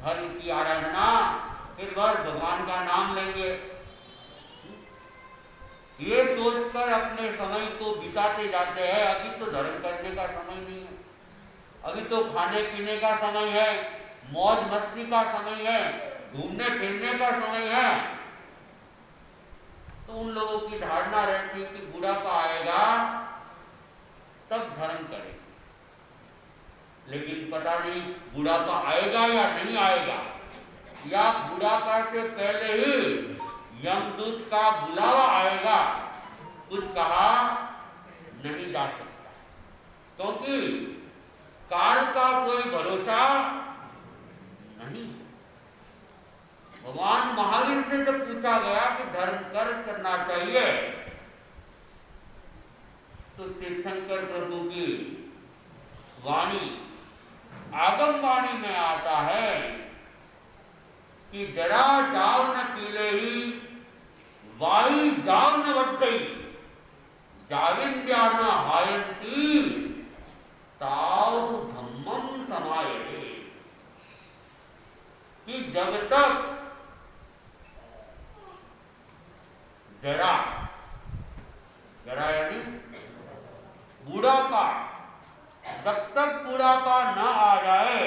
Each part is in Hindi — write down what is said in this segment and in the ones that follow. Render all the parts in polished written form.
धर्म की आराधना, फिर बस भगवान का नाम लेंगे, ये सोचकर अपने समय को बिताते जाते हैं। अभी तो धर्म करने का समय नहीं है, अभी तो खाने पीने का समय है, मौज मस्ती का समय है, घूमने फिरने का समय है। तो उन लोगों की धारणा रहती कि बुढ़ापा आएगा तब धर्म करेंगे, लेकिन पता नहीं बुढ़ापा आएगा या नहीं आएगा, या बुढ़ापा से पहले ही यमदूत का बुलावा आएगा, कुछ कहा नहीं जा सकता, क्योंकि काल का कोई भरोसा नहीं। भगवान महावीर से जब पूछा गया कि धर्म करना चाहिए, तो तीर्थंकर प्रभु की वाणी, आगम वाणी में आता है कि जरा जाव न पीले ही वाई जाव न वड्डई जाविंद्या न हायंती ताव धम्मम समाये, कि जब तक जरा यानी बुढ़ापा, जब तक बुढ़ापा न आ जाए,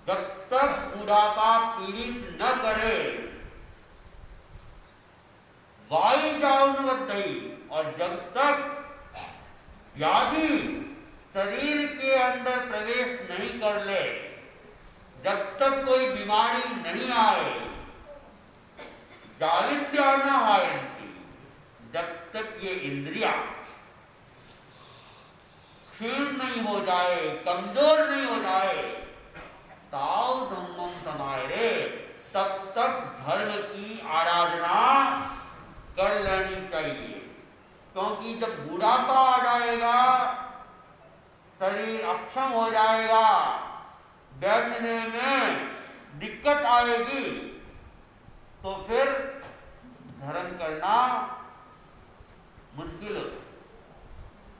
जब तक बुढ़ापा पीड़ित न करे, वायु जाऊन वड्डई, और जब तक व्याधि शरीर के अंदर प्रवेश नहीं कर ले, जब तक कोई बीमारी नहीं आए, जाविद्या न हायंती, जब तक ये इंद्रिया क्षीण नहीं हो जाए, कमजोर नहीं हो जाए, ताव धम्मम समाये, तब तक धर्म की आराधना कर लेनी चाहिए। क्योंकि जब बुढ़ापा आ जाएगा, शरीर अक्षम हो जाएगा, बैठने में दिक्कत आएगी, तो फिर धर्म करना मुश्किल हो,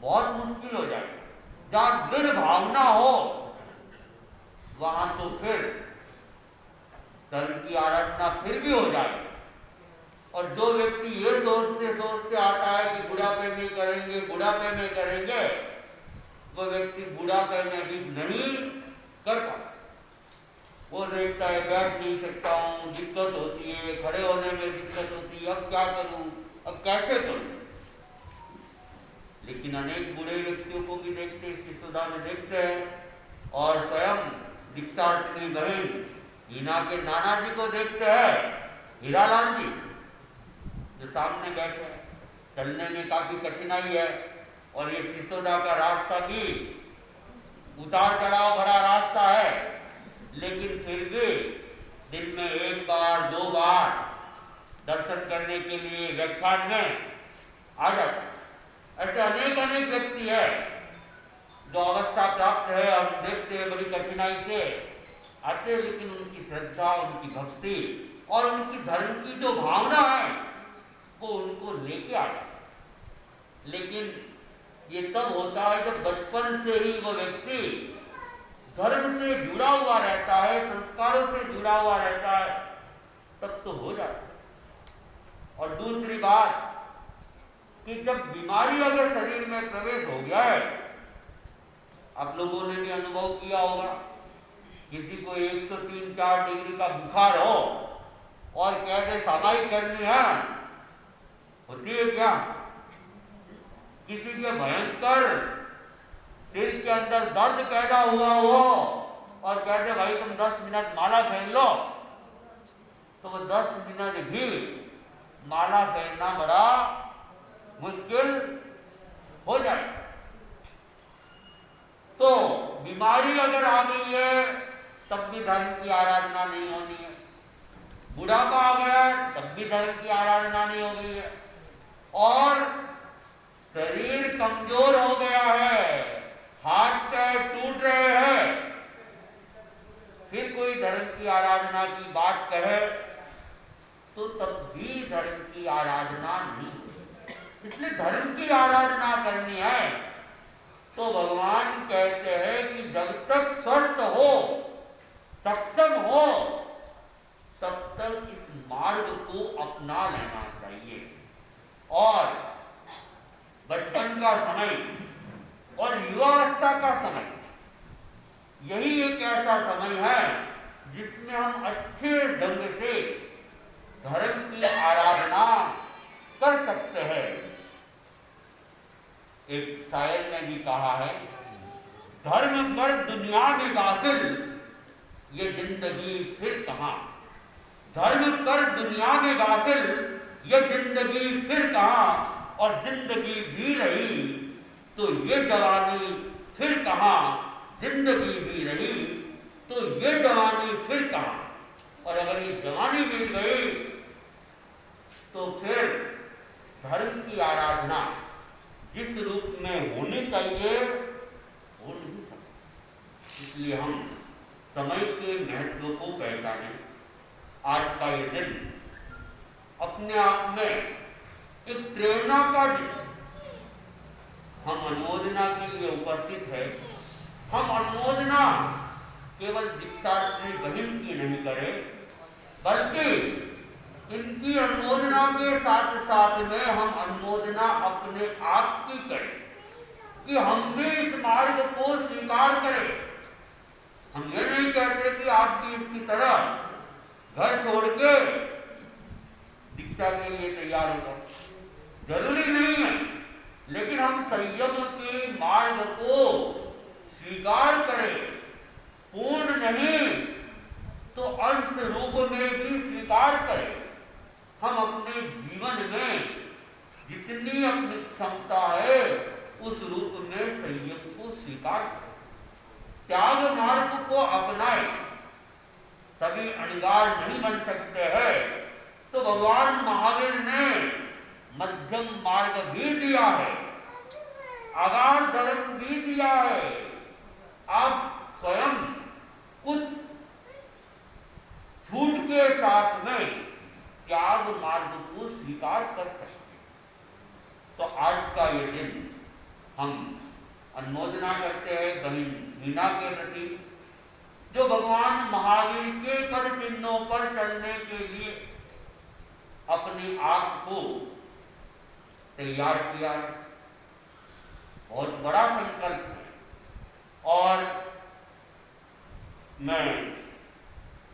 बहुत मुश्किल हो जाएगा। जहां दृढ़ भावना हो वहां तो फिर धर्म की आराधना फिर भी हो जाएगी। और जो व्यक्ति ये सोचते सोचते आता है कि बुढ़ापे में करेंगे, बुढ़ापे में करेंगे, वो व्यक्ति बुढ़ापे में भी नहीं कर पाता। वो देखता है बैठ नहीं सकता हूँ, दिक्कत होती है, खड़े होने में दिक्कत होती है, अब क्या करूं, अब कैसे करूं। लेकिन अनेक बूढ़े व्यक्तियों को भी देखते हैं, शिशुदा में देखते हैं, और स्वयं दीक्षार्थिनी बहन हीना के नाना जी को देखते हैं, हीरालाल जी जो सामने बैठे हैं। चलने में काफी कठिनाई है, और ये सिसोदा का रास्ता भी उतार चढ़ाव भरा रास्ता है, लेकिन फिर भी दिन में 1 बार 2 बार दर्शन करने के लिए व्याख्यान में आ जाते। ऐसे अनेक व्यक्ति है जो अवस्था प्राप्त है, हम देखते हैं बड़ी कठिनाई से आते, लेकिन उनकी श्रद्धा, उनकी भक्ति और उनकी धर्म की जो भावना है वो उनको लेके आ जाए। लेकिन ये तब होता है जब बचपन से ही वो व्यक्ति धर्म से जुड़ा हुआ रहता है, संस्कारों से जुड़ा हुआ रहता है, तब तो हो जाता है। और दूसरी बात कि जब बीमारी अगर शरीर में प्रवेश हो गया है, आप लोगों ने भी अनुभव किया होगा, किसी को 103-4 डिग्री का बुखार हो और कहते सामायिक करनी है, होती है क्या? किसी के भयंकर सिर के अंदर दर्द पैदा हुआ हो और कहते भाई तुम 10 मिनट माला फेर लो, तो वो 10 मिनट भी माला फेरना बड़ा मुश्किल हो जाए। तो बीमारी अगर आ गई है तब भी धर्म की आराधना नहीं होनी है, बुढ़ापा आ गया तब भी धर्म की आराधना नहीं हो गई है, और शरीर कमजोर हो गया है, हाथ पैर टूट रहे हैं, फिर कोई धर्म की आराधना की बात कहे तो तब भी धर्म की आराधना नहीं। इसलिए धर्म की आराधना करनी है तो भगवान कहते हैं कि जब तक स्वस्थ हो यही एक ऐसा समय है जिसमें हम अच्छे ढंग से धर्म की आराधना कर सकते हैं। एक शायर ने भी कहा है, धर्म कर दुनिया में गाफिल, ये जिंदगी फिर कहां। धर्म कर दुनिया में गाफिल, ये जिंदगी फिर कहां। और जिंदगी भी रही तो ये जवानी फिर कहां। जिंदगी भी रही तो ये जवानी फिर कहां। और अगर ये जवानी बीत गई तो फिर धर्म की आराधना जिस रूप में होनी चाहिए हो नहीं सकती। इसलिए हम समय के महत्व को पहचानें। आज का ये दिन अपने आप में एक प्रेरणा का दिन। हम अनुमोदना के लिए उपस्थित है। हम अनुमोदना केवल दीक्षार्थी बहन की नहीं करें, बल्कि इनकी अनुमोदना के साथ साथ में हम अनुमोदना अपने आप की करें कि हम भी इस मार्ग को स्वीकार करें। हम ये नहीं कहते कि आप भी इसकी तरह घर छोड़ के दीक्षा के लिए तैयार हो जाओ, जरूरी नहीं है। लेकिन हम संयम के मार्ग को स्वीकार करें, पूर्ण नहीं तो अंश रूप में भी स्वीकार करें। हम अपने जीवन में जितनी अपनी क्षमता है उस रूप में संयम को स्वीकार करें, त्याग मार्ग को अपनाएं। सभी अणिगार नहीं बन सकते हैं, तो भगवान महावीर ने मध्यम मार्ग भी दिया है, आगार धर्म भी दिया है। आप स्वयं कुछ छूट के साथ में त्याग मार्ग को स्वीकार कर सकते हैं। तो आज का ये दिन हम अनुमोदना करते हैं बहन मीना के प्रति, जो भगवान महावीर के पद चिन्हों पर चलने के लिए अपने आप को तैयार किया है। बहुत बड़ा संकल्प है और मैं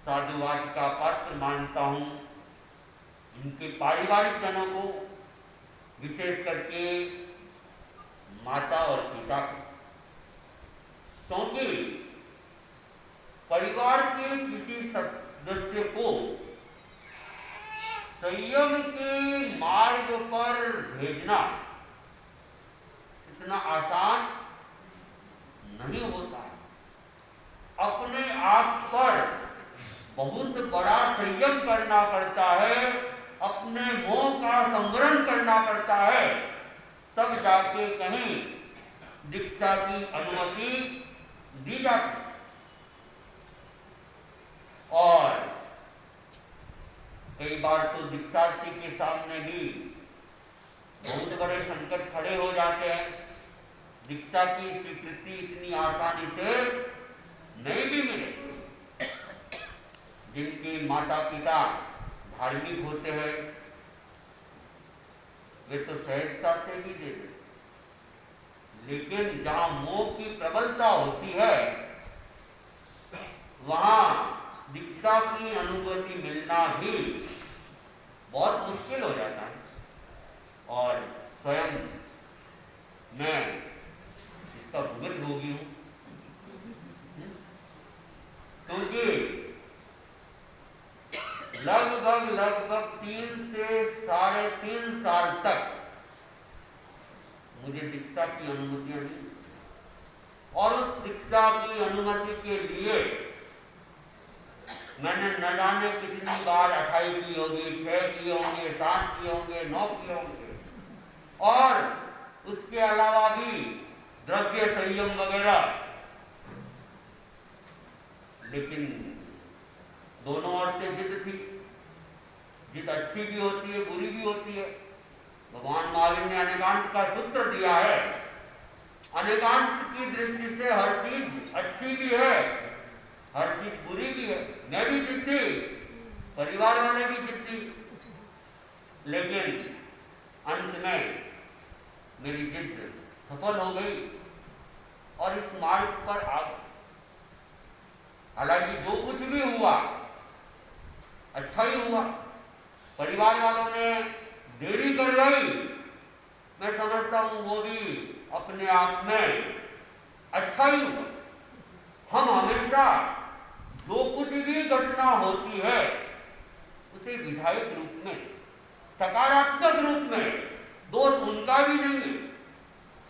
साधुवाद का पात्र मानता हूं इनके पारिवारिक जनों को, विशेष करके माता और पिता को, क्योंकि परिवार के किसी सदस्य को संयम के मार्ग पर भेजना इतना आसान नहीं होता है। अपने आप पर बहुत बड़ा संयम करना पड़ता है, अपने मोह का संवरण करना पड़ता है, तब जाके कहीं दीक्षा की अनुमति दी जाती। और कई बार तो दीक्षार्थी के सामने भी बहुत बड़े संकट खड़े हो जाते हैं। दीक्षा की स्वीकृति इतनी आसानी से नहीं भी मिले। जिनके माता पिता धार्मिक होते हैं वे तो सहजता से भी दे देते, लेकिन जहां मोह की प्रबलता होती है वहां दीक्षा की अनुभूति मिलना भी बहुत मुश्किल हो जाता है। और स्वयं मैं इसका भुगतभोगी हूं, क्योंकि लगभग 3 से 3.5 साल तक मुझे दीक्षा की अनुमतियां नहीं, और उस दीक्षा की अनुमति के लिए मैंने न जाने कितनी बार 28 की होगी, 6 किए होंगे, 7 किए होंगे, 9 किए होंगे, और उसके अलावा भी द्रव्य संयम वगैरह। लेकिन दोनों ओर से जिद थी। जिद अच्छी भी होती है, बुरी भी होती है। भगवान महावीर ने अनेकांत का सूत्र दिया है। अनेकांत की दृष्टि से हर चीज अच्छी भी है, हर चीज बुरी भी है। मैं भी जिद्दी, परिवार वाले भी जिद्दी, लेकिन अंत में मेरी जिद सफल हो गई और इस मार्ग पर आ गई। हुआ, अच्छा ही हुआ। परिवार वालों ने देरी कर गई, मैं समझता हूं वो भी अपने आप में अच्छा ही हुआ। हम हमेशा जो कुछ भी घटना होती है उसे विधायक रूप में, सकारात्मक रूप में, दोष उनका भी नहीं है,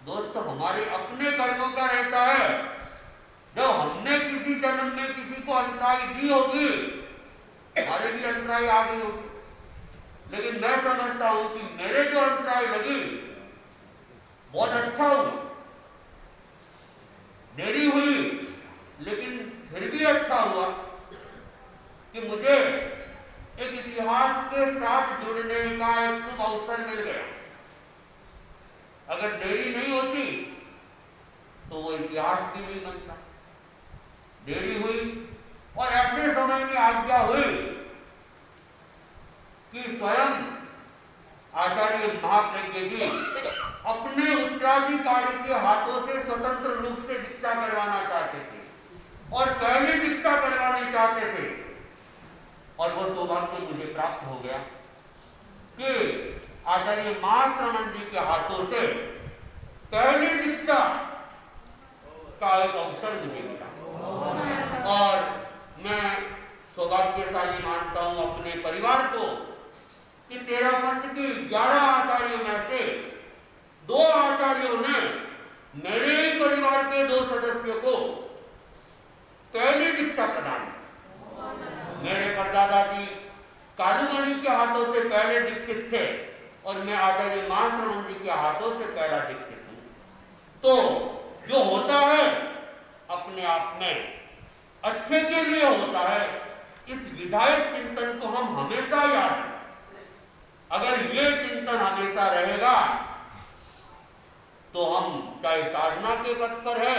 दोष तो हमारे अपने कर्मों का रहता है। जब हमने किसी जन्म में किसी को अंतराई दी होगी, हमारे भी अंतराई आ गई होगी, लेकिन मैं समझता हूं कि मेरे जो अंतराई लगी बहुत अच्छा हुआ। देरी हुई लेकिन फिर भी अच्छा हुआ कि मुझे एक इतिहास के साथ जुड़ने का एक शुभ अवसर मिल गया। अगर देरी नहीं होती तो वो इतिहास भी नहीं बनता। देरी हुई और ऐसे समय में आज्ञा हुई कि स्वयं आचार्य महाप्रज्ञ जी अपने उत्तराधिकारी के हाथों से स्वतंत्र रूप से दीक्षा करवाना चाहते थे और पहले दीक्षा करवानी चाहते थे। और वो सौभाग्य मुझे प्राप्त हो गया कि आचार्य महाश्रवण जी के हाथों से पहली दीक्षा का एक अवसर मुझे मिला। और मैं सौभाग्यशाली मानता हूं अपने परिवार को कि 13 पंथ के 11 आचार्यों में से 2 आचार्यों ने मेरे ही परिवार के 2 सदस्यों को पहली दीक्षा प्रदान की। मेरे परदादा जी कालूमणि के हाथों से पहले दीक्षित थे और मैं आचार्य महाश्रवण जी के हाथों से पहला दीक्षित हूं। तो जो होता है अपने आप में अच्छे के लिए होता है। इस विधायक चिंतन को हम हमेशा याद रखें। अगर ये चिंतन हमेशा रहेगा तो हम चाहे साधना के पथ पर है,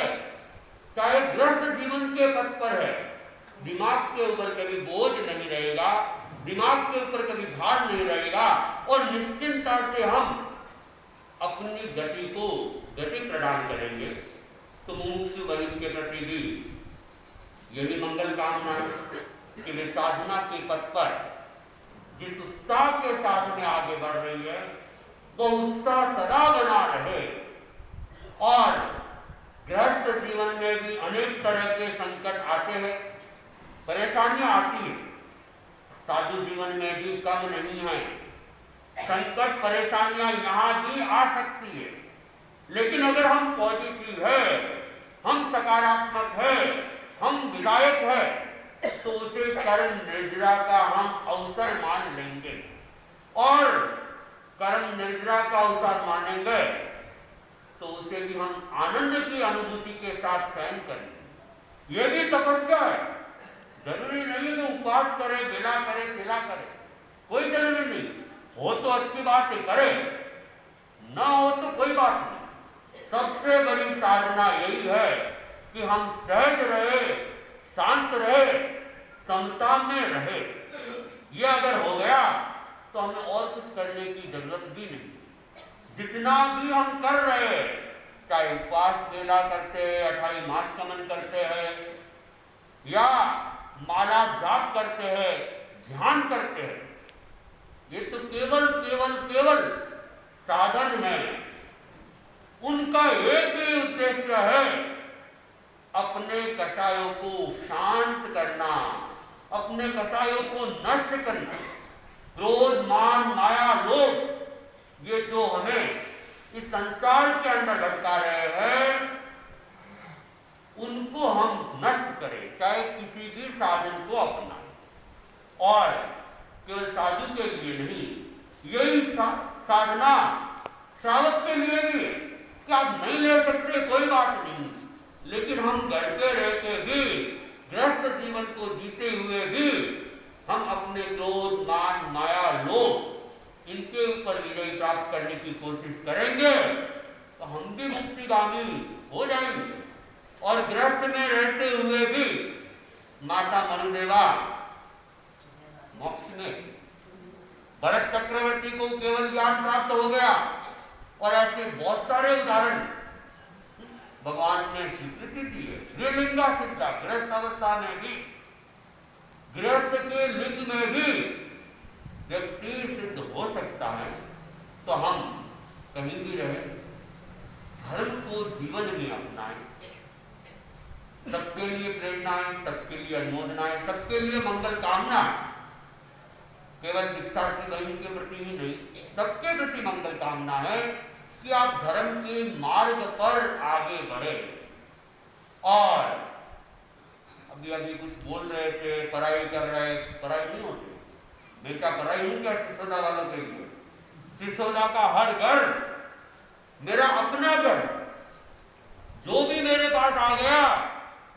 चाहे ग्रस्त जीवन के पथ पर है, दिमाग के ऊपर कभी बोझ नहीं रहेगा, दिमाग के ऊपर कभी भार नहीं रहेगा और निश्चिंतता से हम अपनी गति को गति प्रदान करेंगे। तो मुमुक्षु बहन के प्रति भी यही मंगल कामना है कि वे साधना के पथ पर जिस उत्साह के साथ में आगे बढ़ रही है वो उत्साह सदा बना रहे। और गृहस्थ जीवन में भी अनेक तरह के संकट आते हैं, परेशानियां आती हैं, साधु जीवन में भी कम नहीं है। संकट परेशानियां यहां भी आ सकती है, लेकिन अगर हम पॉजिटिव है, हम सकारात्मक है, हम विधायक है, तो उसे कर्म निर्जरा का हम अवसर मान लेंगे। और कर्म निर्जरा का अवसर मानेंगे तो उसे भी हम आनंद की अनुभूति के साथ सहन करेंगे। यह भी तपस्या है। जरूरी नहीं है कि उपवास करे, बेला करे, तिला करे, कोई जरूरी नहीं। हो तो अच्छी बात है, करे, ना हो तो कोई बात नहीं। सबसे बड़ी साधना यही है कि हम सहज रहे, शांत रहे, समता में रहे। यह अगर हो गया तो हमें और कुछ करने की जरूरत भी नहीं। जितना भी हम कर रहे हैं, चाहे उपवास बेला करते हैं, 28 मास कमन करते हैं, या माला जाप करते हैं, ध्यान करते हैं, ये तो केवल केवल केवल साधन है। उनका एक ही उद्देश्य है अपने कषायों को शांत करना, अपने कषायों को नष्ट करना। क्रोध, मान, माया, लोभ, ये जो हमें इस संसार के अंदर भटका रहे हैं, उनको हम नष्ट करें, चाहे किसी भी साधन को अपनाएं। और केवल साधु के लिए नहीं, यही साधना श्रावक के लिए भी है कि आप नहीं ले सकते, कोई बात नहीं, लेकिन हम घर पे रह के भी, गृहस्थ जीवन को जीते हुए भी हम अपने क्रोध, मान, माया, लोभ, इनके ऊपर विजय प्राप्त करने की कोशिश करेंगे तो हम भी मुक्तिगामी हो जाएंगे। और गृहस्थ में रहते हुए भी माता मनुदेवा मोक्ष में, भरत चक्रवर्ती को केवल ज्ञान प्राप्त हो गया। और ऐसे बहुत सारे उदाहरण भगवान ने स्वीकृति दी है। विलिंगा सिद्धा, गृहस्थ अवस्था में भी गृहस्थ के लिंग में भी व्यक्ति सिद्ध हो सकता है, तो हम कहीं भी रहे धर्म को जीवन में अपनाएं, सबके लिए प्रेरणाएं, सबके लिए अनुमोदनाएं, सबके लिए मंगल कामनाएं, केवल दीक्षार्थी बहन के प्रति ही नहीं, सबके प्रति मंगल कामना है कि आप धर्म के मार्ग पर आगे बढ़े। और अभी अभी कुछ बोल रहे थे, पढ़ाई कर रहे, पढ़ाई नहीं होती, बेटा पढ़ाई नहीं क्या सिसोदा वालों के लिए? सिसोदा का हर घर मेरा अपना घर, जो भी मेरे पास आ गया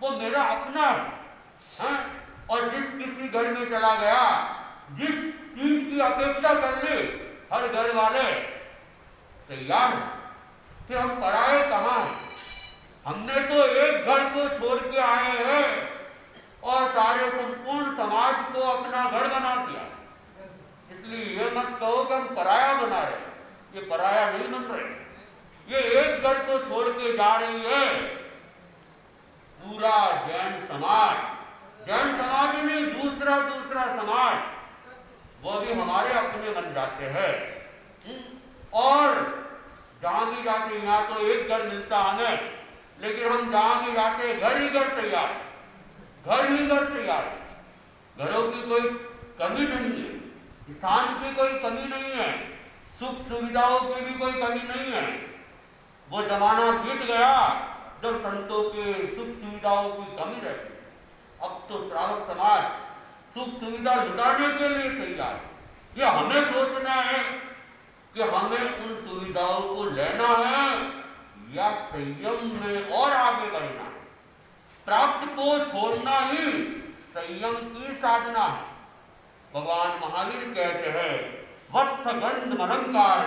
वो मेरा अपना है। और जिस किसी घर में चला गया, जिस चीज की अपेक्षा कर ली, हर घर वाले तैयार हैं। फिर हम पराए कहाँ हैं? हमने तो एक घर को छोड़ के आए हैं और सारे संपूर्ण समाज को अपना घर बना दिया। इसलिए ये मत कहो कि हम पराया बना रहे, ये पराया नहीं बन रहे। ये एक घर को छोड़ के जा रही है पूरा जैन समाज ही नहीं, दूसरा समाज, वो भी हमारे अपने बन जाते हैं। और जहां भी जाते, यहाँ तो एक घर मिलता हमें, लेकिन हम जहां भी जाते घर ही घर तैयार, घरों की कोई कमी नहीं है, स्थान की कोई कमी नहीं है, सुख सुविधाओं की भी कोई कमी नहीं है। वो जमाना बीत गया जब संतों के सुख सुविधाओं की कमी रहती। अब तो श्रावक समाज सुख सुविधा जुटाने के लिए तैयार है। ये हमें सोचना है कि हमें उन सुविधाओं को लेना है या संयम में और आगे बढ़ना है। प्राप्त को छोड़ना ही संयम की साधना है। भगवान महावीर कहते हैं, वत्थ गंध अलंकार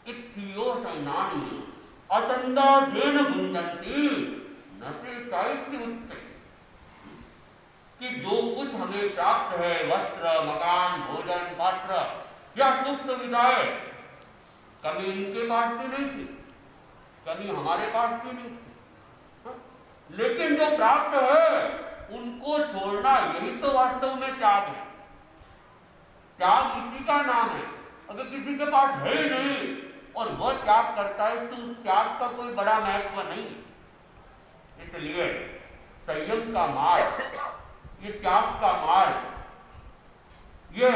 इत्थियो सैनानी अतंदा धेन भुंजंती नसे चाइत्य उच्च। कि जो कुछ हमें प्राप्त है, वस्त्र, मकान, भोजन, पात्र या सुख सुविधाएं, कमी इनके पास भी नहीं थी, कमी हमारे पास भी नहीं थी। लेकिन जो प्राप्त है उनको छोड़ना, यही तो वास्तव में त्याग है। त्याग इसी का नाम है। अगर किसी के पास है ही नहीं और वह त्याग करता है तो उस त्याग का कोई बड़ा महत्व नहीं। इसलिए संयम का मार्ग, ये त्याग का मार्ग, ये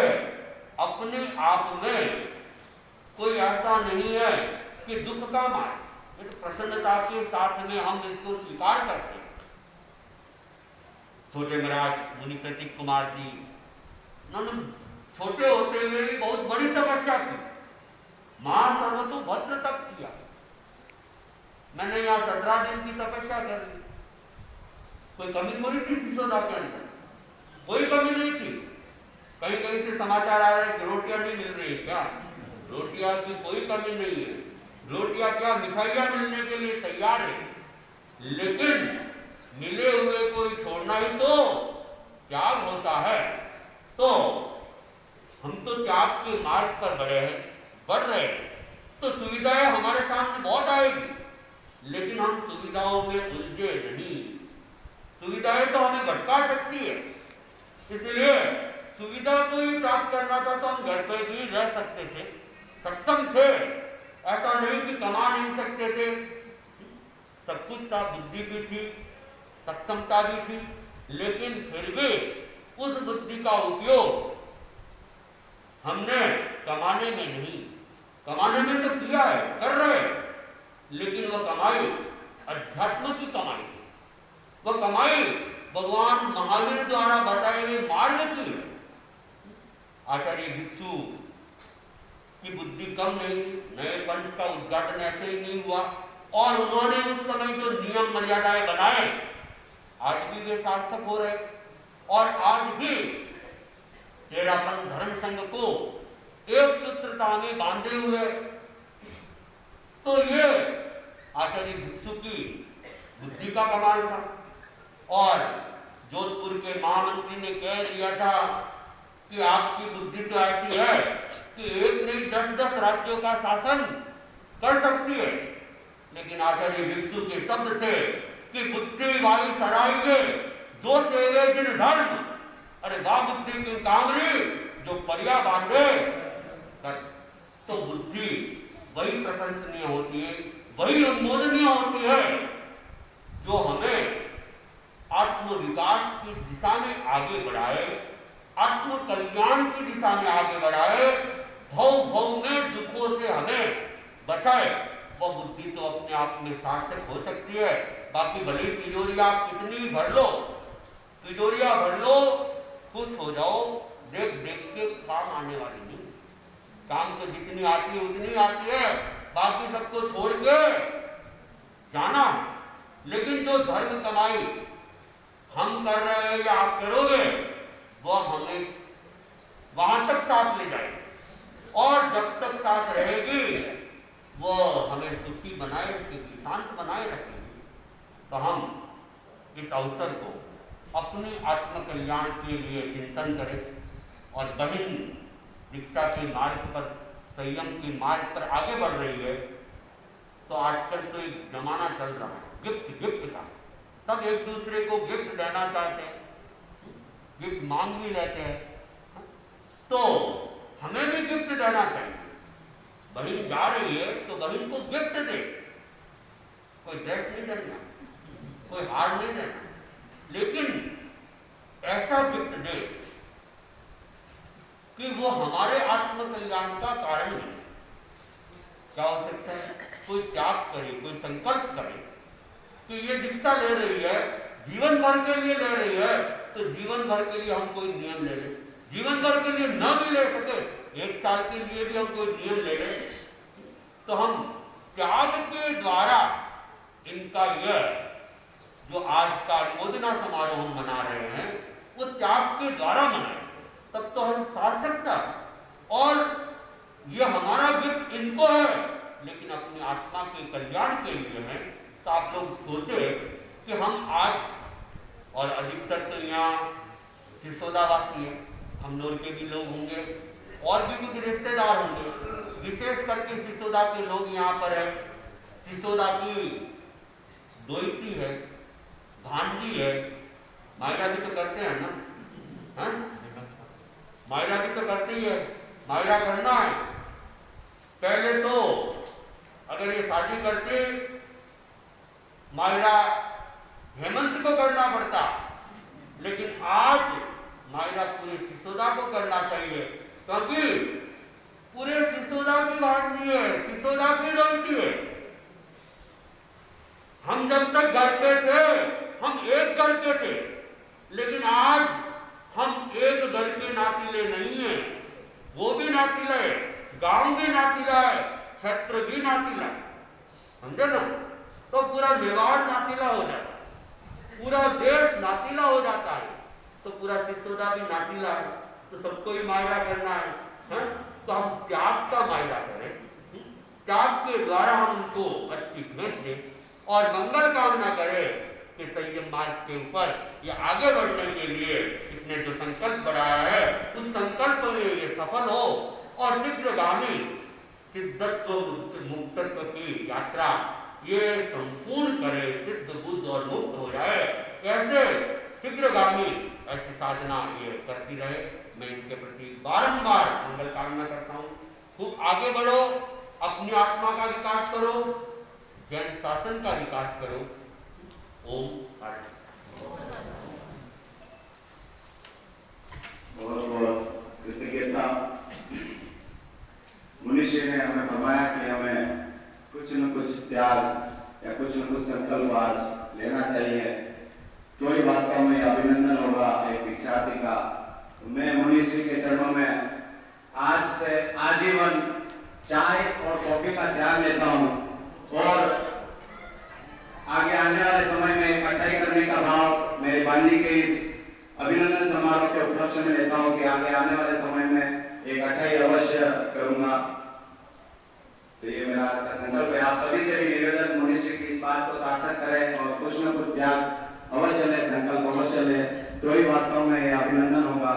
अपने आप में कोई ऐसा नहीं है कि दुख का मार्ग। एक प्रसन्नता के साथ में हम इसको स्वीकार करते हैं। छोटे महाराज मुनि प्रतीक कुमार जी, उन्होंने छोटे होते हुए भी बहुत बड़ी तपस्या की, महासर्वतोभद्र तप किया। मैंने यहाँ 17 दिन की तपस्या कर ली। कोई कमी थोड़ी थी सिसोदा के अंदर, कोई कमी नहीं थी। कहीं कहीं से समाचार आ रहे कि रोटियां नहीं मिल रही। क्या रोटियां की कोई कमी नहीं है, रोटियां क्या मिठाइयां मिलने के लिए तैयार है। लेकिन मिले हुए को छोड़ना ही तो त्याग होता है। तो हम तो त्याग के मार्ग पर बढ़ रहे हैं। तो सुविधाएं हमारे सामने बहुत आएगी, लेकिन हम सुविधाओं में उलझे नहीं। सुविधाएं तो हमें भटका सकती है, इसलिए सुविधा को ही प्राप्त करना था तो हम घर पे भी रह सकते थे, सक्षम थे। ऐसा नहीं कि कमा नहीं सकते थे, सब कुछ था, बुद्धि भी थी, सक्षमता भी थी, लेकिन फिर भी उस बुद्धि का उपयोग हमने कमाने में नहीं, कमाने में तो किया है, कर रहे, लेकिन वह कमाई अध्यात्म की कमाई थी। वह कमाई भगवान महावीर द्वारा बताए हुए मार्ग की। आचार्य भिक्षु की बुद्धि कम नहीं थी, नए पंथ का उद्घाटन ऐसे ही नहीं हुआ, और उन्होंने उस समय जो नियम मर्यादाएं बनाए आज भी वे सार्थक हो रहे। और आज भी तेरापन धर्म संघ को एक सूत्रता में बांधे हुए। तो ये आचार्य भिक्षु की बुद्धि का कमाल था। और जोधपुर के महामंत्री ने कह दिया था कि आपकी बुद्धि तो ऐसी है कि एक नहीं 10-10 राज्यों का शासन कर सकती है। लेकिन आचार्य भिक्षु के शब्द थे कि बुद्धि वायु सराइये जो सेवे जिन धर्म अरे वाह बुद्धि की कांगरी जो परिया बांधे। तो बुद्धि वही प्रशंसनीय होती है, वही अनुमोदनीय होती है जो हमें आत्म विकास की दिशा में आगे बढ़ाए, आत्म कल्याण की दिशा में आगे बढ़ाए, भव भव में दुखों से हमें बचाए। वह बुद्धि तो अपने आप में सार्थक हो सकती है। बाकी भले तिजोरिया आप कितनी भर लो, तिजोरिया भर लो, खुश हो जाओ, देख देख के काम आने वाली नहीं। काम तो जितनी आती है उतनी आती है, बाकी सबको छोड़ के जाना। लेकिन जो धर्म कमाई हम कर रहे हैं या आप करोगे, वह हमें वहां तक साथ ले जाएगी, और जब तक साथ रहेगी वो हमें सुखी बनाए रखेगी, शांत बनाए रखेगी। तो हम इस अवसर को अपने आत्म कल्याण के लिए चिंतन करें, और बहन दीक्षा के मार्ग पर, संयम के मार्ग पर आगे बढ़ रही है। तो आजकल तो एक जमाना चल रहा है गिफ्ट गिफ्ट का, सब एक दूसरे को गिफ्ट देना चाहते हैं, गिफ्ट मांग भी लेते हैं। तो हमें भी गिफ्ट देना चाहिए। बहन जा रही है तो बहन को गिफ्ट दे, कोई ड्रेस नहीं देना, कोई हार नहीं देना, लेकिन ऐसा गिफ्ट दे कि वो हमारे आत्म कल्याण का कारण है। क्या हो सकता है? कोई त्याग करे, कोई संकल्प करे कि ये दीक्षा ले रही है, जीवन भर के लिए ले रही है, तो जीवन भर के लिए हम कोई नियम ले लें। जीवन भर के लिए न भी ले सके, एक साल के लिए भी हम कोई नियम ले लें, तो हम त्याग के द्वारा इनका यह जो आज का अनुमोदना समारोह हम मना रहे हैं, वो त्याग के द्वारा मनाए, तब तो हम सार्थकता। और ये हमारा गिफ्ट इनको है, लेकिन अपनी आत्मा के कल्याण के लिए है। तो आप लोग सोचे कि हम आज, और अधिकतर तो यहाँ सिसोदावासी है, हम लोग के भी लोग होंगे, और भी कुछ रिश्तेदार होंगे, विशेष करके सिसोदा के लोग यहाँ पर है। सिसोदा की दोईती है, भांजी है, मायरा भी तो करते हैं ना, हाँ? मायरा भी तो करते ही है, मायरा करना है। पहले तो अगर ये शादी करते, मायरा हेमंत को करना पड़ता, लेकिन आज मायरा पूरे सिसोदा को करना चाहिए, क्योंकि पूरे सिसोदा की भांजी है, सिसोदा की दोईती है। हम जब तक घर पे थे, हम एक घर के थे, लेकिन आज हम एक घर के नातीले नहीं है। वो भी नातीला है, गांव भी नातीला है, क्षेत्र भी नातीला है, समझे ना? तो पूरा मेवाड़ नातीला हो जाता है, पूरा देश नातीला हो जाता है, तो पूरा सिसोदा भी नातीला है, तो सबको ही मायरा करना है। तो हम त्याग का मायरा करें, त्याग के द्वारा हम उनको अच्छी भेंट दें, और मंगल कामना करें कि संयम मार्ग के ऊपर ये आगे बढ़ने के लिए इसने जो संकल्प बढ़ाया है, उस संकल्प में ये सफल हो, और शीघ्रगामी सिद्धत्व मुक्तत्व की यात्रा ये संपूर्ण करे, सिद्ध बुद्ध और मुक्त हो जाए। कैसे? शीघ्रगामी ऐसी साधना ये करती रहे। मैं इनके प्रति बारंबार मंगल कामना करता हूँ। खूब आगे बढ़ो, अपनी आत्मा का विकास करो, जन शासन का विकास करो। ओम हरि। बहुत बहुत कृतज्ञता। मनुष्य ने हमें फरमाया कि हमें कुछ न कुछ त्याग या कुछ न कुछ संकल्प आज लेना चाहिए, तो ही वास्तव में अभिनंदन होगा एक दीक्षार्थी का। मैं मनुष्य के चरणों में आज से आजीवन चाय और कॉफी का त्याग लेता हूँ, और आगे आने वाले समय में इकट्ठाई करने का भाव मेरे बांदी के इस अभिनंदन समारोह के उपलक्ष्य में लेता हूँ कि आगे आने वाले समय में एक इकट्ठाई अवश्य करूंगा। तो ये मेरा आज का संकल्प है। आप सभी से भी निवेदन, मनुष्य की इस बात को सार्थक करें और कुछ न कुछ त्याग अवश्य ले, संकल्प अवश्य ले, तो ही वास्तव में यह अभिनंदन होगा।